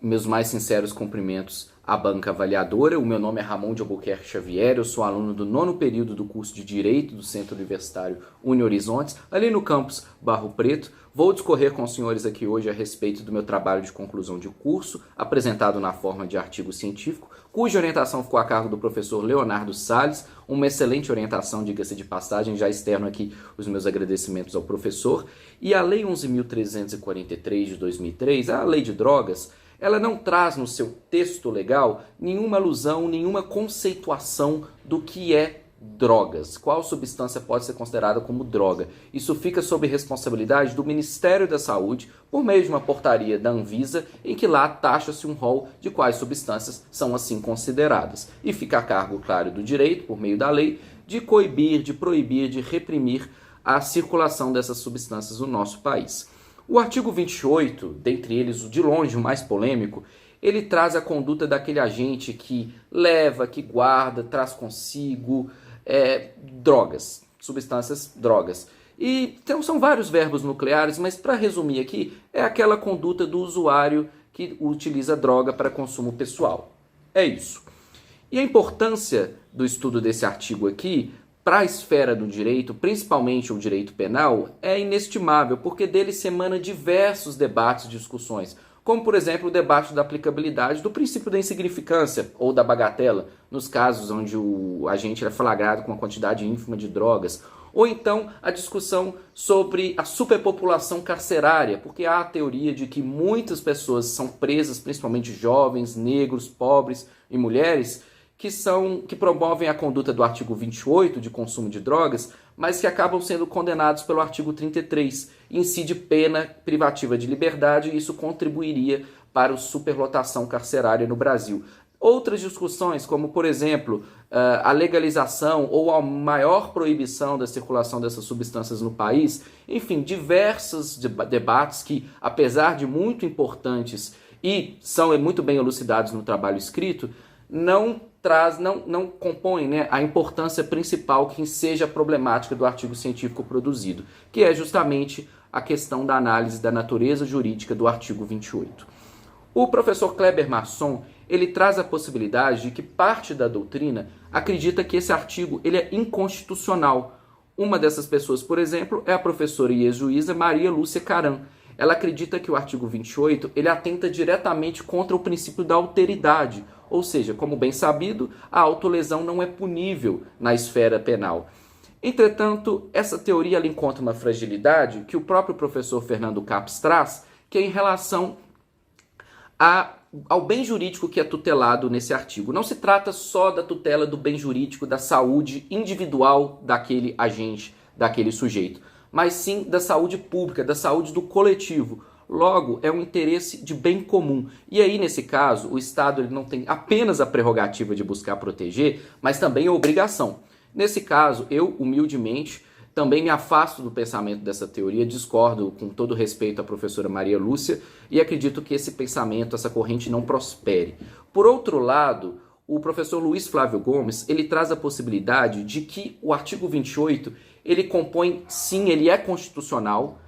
Meus mais sinceros cumprimentos à banca avaliadora. O meu nome é Ramon de Albuquerque Xavier, eu sou aluno do 9º período do curso de Direito do Centro Universitário Uni Horizontes, ali no campus Barro Preto. Vou discorrer com os senhores aqui hoje a respeito do meu trabalho de conclusão de curso, apresentado na forma de artigo científico, cuja orientação ficou a cargo do professor Leonardo Salles, uma excelente orientação, diga-se de passagem, já externo aqui os meus agradecimentos ao professor. E a Lei 11.343 de 2003, a Lei de Drogas, ela não traz no seu texto legal nenhuma alusão, nenhuma conceituação do que é drogas. Qual substância pode ser considerada como droga? Isso fica sob responsabilidade do Ministério da Saúde por meio de uma portaria da Anvisa em que lá taxa-se um rol de quais substâncias são assim consideradas. E fica a cargo, claro, do direito, por meio da lei, de coibir, de proibir, de reprimir a circulação dessas substâncias no nosso país. O artigo 28, dentre eles o de longe o mais polêmico, ele traz a conduta daquele agente que leva, que guarda, traz consigo drogas, substâncias drogas. E então, são vários verbos nucleares, mas para resumir aqui, é aquela conduta do usuário que utiliza droga para consumo pessoal. É isso. E a importância do estudo desse artigo aqui para a esfera do direito, principalmente o direito penal, é inestimável, porque dele se emana diversos debates e discussões, como, por exemplo, o debate da aplicabilidade do princípio da insignificância ou da bagatela, nos casos onde o agente é flagrado com uma quantidade ínfima de drogas, ou então a discussão sobre a superpopulação carcerária, porque há a teoria de que muitas pessoas são presas, principalmente jovens, negros, pobres e mulheres, que promovem a conduta do artigo 28 de consumo de drogas, mas que acabam sendo condenados pelo artigo 33, incide pena privativa de liberdade, e isso contribuiria para a superlotação carcerária no Brasil. Outras discussões, como por exemplo, a legalização ou a maior proibição da circulação dessas substâncias no país, enfim, diversos debates que, apesar de muito importantes e são muito bem elucidados no trabalho escrito, não compõe, né, a importância principal que seja a problemática do artigo científico produzido, que é justamente a questão da análise da natureza jurídica do artigo 28. O professor Kleber Masson, ele traz a possibilidade de que parte da doutrina acredita que esse artigo ele é inconstitucional. Uma dessas pessoas, por exemplo, é a professora e ex-juíza Maria Lúcia Caram. Ela acredita que o artigo 28 ele atenta diretamente contra o princípio da alteridade, ou seja, como bem sabido, a autolesão não é punível na esfera penal. Entretanto, essa teoria ela encontra uma fragilidade que o próprio professor Fernando Capps traz, que é em relação ao bem jurídico que é tutelado nesse artigo. Não se trata só da tutela do bem jurídico, da saúde individual daquele agente, daquele sujeito, mas sim da saúde pública, da saúde do coletivo. Logo, é um interesse de bem comum. E aí, nesse caso, o Estado ele não tem apenas a prerrogativa de buscar proteger, mas também a obrigação. Nesse caso, eu, humildemente, também me afasto do pensamento dessa teoria, discordo com todo respeito à professora Maria Lúcia e acredito que esse pensamento, essa corrente não prospere. Por outro lado, o professor Luiz Flávio Gomes, ele traz a possibilidade de que o artigo 28, ele compõe, sim, ele é constitucional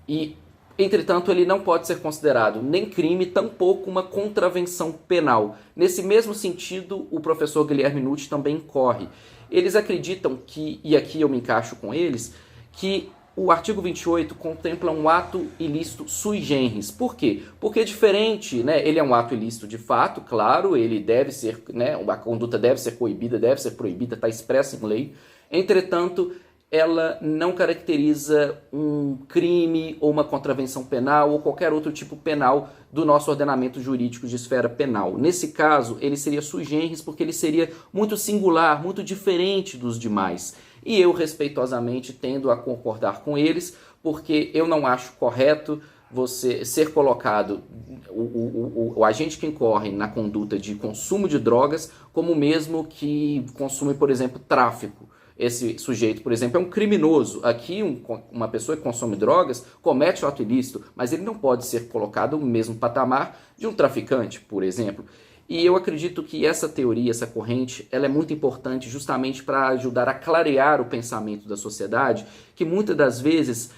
e, entretanto, ele não pode ser considerado nem crime, tampouco uma contravenção penal. Nesse mesmo sentido, o professor Guilherme Nutti também incorre. Eles acreditam que, e aqui eu me encaixo com eles, que o artigo 28 contempla um ato ilícito sui generis. Por quê? Porque é diferente, né? Ele é um ato ilícito de fato, claro, ele deve ser, né? A conduta deve ser coibida, deve ser proibida, está expressa em lei. Entretanto, ela não caracteriza um crime ou uma contravenção penal ou qualquer outro tipo penal do nosso ordenamento jurídico de esfera penal. Nesse caso, ele seria sui generis porque ele seria muito singular, muito diferente dos demais. E eu, respeitosamente, tendo a concordar com eles, porque eu não acho correto você ser colocado, o agente que incorre na conduta de consumo de drogas, como o mesmo que consome, por exemplo, tráfico. Esse sujeito, por exemplo, é um criminoso. Aqui, uma pessoa que consome drogas comete um ato ilícito, mas ele não pode ser colocado no mesmo patamar de um traficante, por exemplo. E eu acredito que essa teoria, essa corrente, ela é muito importante justamente para ajudar a clarear o pensamento da sociedade, que muitas das vezes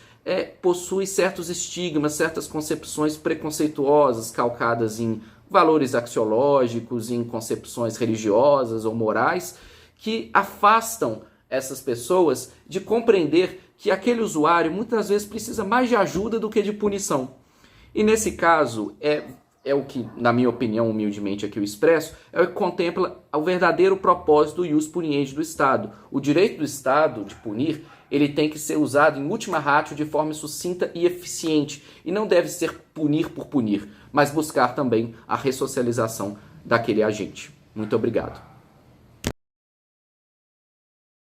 possui certos estigmas, certas concepções preconceituosas calcadas em valores axiológicos, em concepções religiosas ou morais, que afastam essas pessoas de compreender que aquele usuário muitas vezes precisa mais de ajuda do que de punição. E nesse caso, é o que, na minha opinião, humildemente aqui eu expresso, é o que contempla o verdadeiro propósito do ius puniendi do Estado. O direito do Estado de punir, ele tem que ser usado em última ratio de forma sucinta e eficiente, e não deve ser punir por punir, mas buscar também a ressocialização daquele agente. Muito obrigado.